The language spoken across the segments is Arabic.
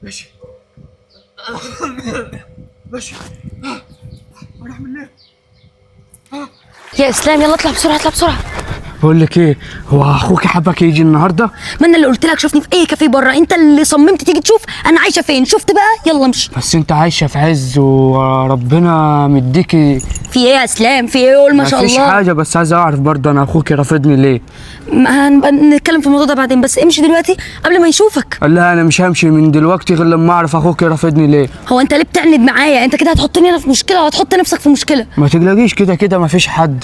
ماشي ماشي. انا اعمل ايه؟ يا اسلام يلا اطلع بسرعه اطلع بسرعه. بقول لك ايه، هو اخوك حبك يجي النهارده؟ ما انا اللي قلت لك شوفني في اي كافيه بره، انت اللي صممت تيجي تشوف انا عايشه فين. شفت بقى؟ يلا امشي. بس انت عايشه في عز وربنا مديكي. في ايه يا اسلام؟ في ايه؟ قول ما شاء الله. مفيش حاجه، بس عايز اعرف برضه انا اخوك رافضني ليه؟ ما هنبقى نتكلم في الموضوع ده بعدين، بس امشي دلوقتي قبل ما يشوفك. قال لها انا مش همشي من دلوقتي غير لما اعرف اخوك رافضني ليه. هو انت ليه بتعند معايا؟ انت كده هتحطني انا في مشكله وهتحط نفسك في مشكله. ما تقلقيش، كده كده مفيش حد.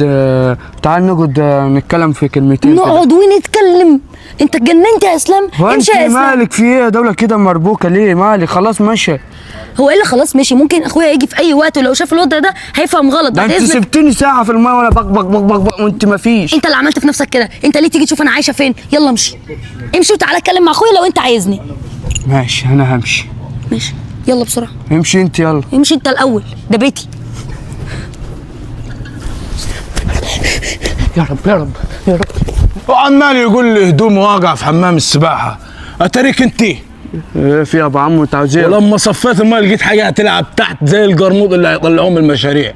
تعال نقعد نتكلم في كلمتين كده. نقعد ونتكلم؟ انت اتجننت يا اسلام. امشي يا اسلام. مالك في ايه؟ دولة كده مربوكه ليه؟ مالك؟ خلاص ماشي. هو ايه اللي خلاص ماشي؟ ممكن اخويا يجي في اي وقت ولو شاف الوضع ده هيفهم غلط. ده بعد انت إذنك. سبتني ساعه في الماء وانا بق بق بق بق بق وانت مفيش. انت اللي عملت في نفسك كده. انت ليه تيجي تشوف انا عايشه فين؟ يلا امشي امشي وتعالى اتكلم مع اخويا لو انت عايزني. ماشي انا همشي. ماشي يلا بسرعه. امشي انت يلا. امشي انت الاول، ده بيتي. يا رب يا رب يا رب. وعمال يقول لي هدومي واقع في حمام السباحه. اتاريك انت ايه في يا ابو عمو؟ انت عاوز ايه؟ ولما صفيت الماء لقيت حاجه هتلعب تحت زي القرموط اللي هيطلعوه من المشاريع.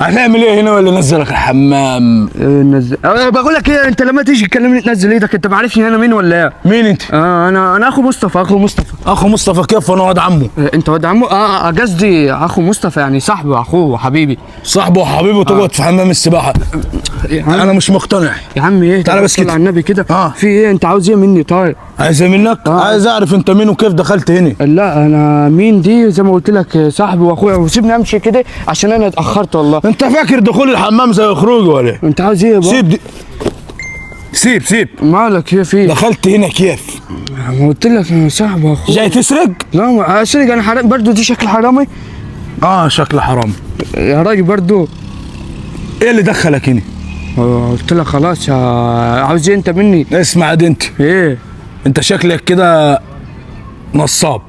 هتعمل ايه هنا ولا نزلك الحمام؟ نزل. بقول لك ايه، انت لما تيجي تكلمني تنزل ايدك. انت ما عارفني انا مين ولا ايه؟ مين انت؟ انا اخو مصطفى. اخو مصطفى. اخو مصطفى كيف وانا واد عمه؟ انت واد عمو؟ قصدي اخو مصطفى يعني صاحبه اخوه وحبيبي. صاحبه وحبيبه تقعد في حمام السباحه. انا مش مقتنع. يا عم ايه؟ تعالى بس كده على النبي كده. في ايه؟ انت عاوز ايه مني؟ طيب عايز ايه منك؟ عايز اعرف انت مين وكيف دخلت هنا. لا انا مين دي زي ما قلت لك صاحبي واخويا، وسيبني امشي كده عشان انا اتاخرت والله. انت فاكر دخول الحمام زي خروجه ولا ايه؟ انت عاوز ايه بقى؟ سيب دي. سيب مالك؟ ايه في؟ دخلت هنا كيف؟ ما قلت لك انا صاحبي واخويا. جاي تسرق؟ لا ما اسرق انا حرام برضه؟ دي شكل حرامي؟ شكله حرام يا راجل برضه. ايه اللي دخلك هنا؟ قلت لك خلاص. عاوز ايه انت مني؟ اسمع دي انت. ايه؟ انت شكلك كده نصاب.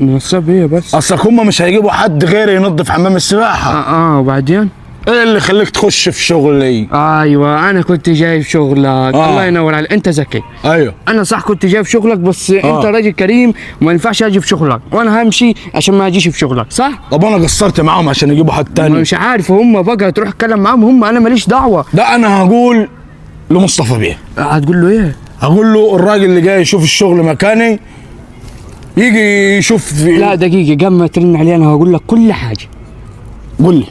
نصاب ايه بس؟ اصلك هم مش هيجيبوا حد غيري ينظف حمام السباحه. وبعدين؟ ايه اللي خليك تخش في شغلي؟ ايوه انا كنت جاي في شغلك. الله ينور عليك، انت ذكي. ايوه انا صح كنت جاي في شغلك، بس انت راجل كريم وما ينفعش اجي في شغلك، وانا همشي عشان ما اجيش في شغلك، صح؟ طب انا قصرت معاهم عشان يجيبوا حد تاني. مش عارف هم بقى تروح اتكلم معاهم، انا ماليش دعوه. ده انا هقول لمصطفى بيه. هتقول له ايه؟ هقول له الراجل اللي جاي يشوف الشغل مكاني يجي يشوف لا دقيقه، قبل ما ترن علي انا هقول لك كل حاجه. قول لي.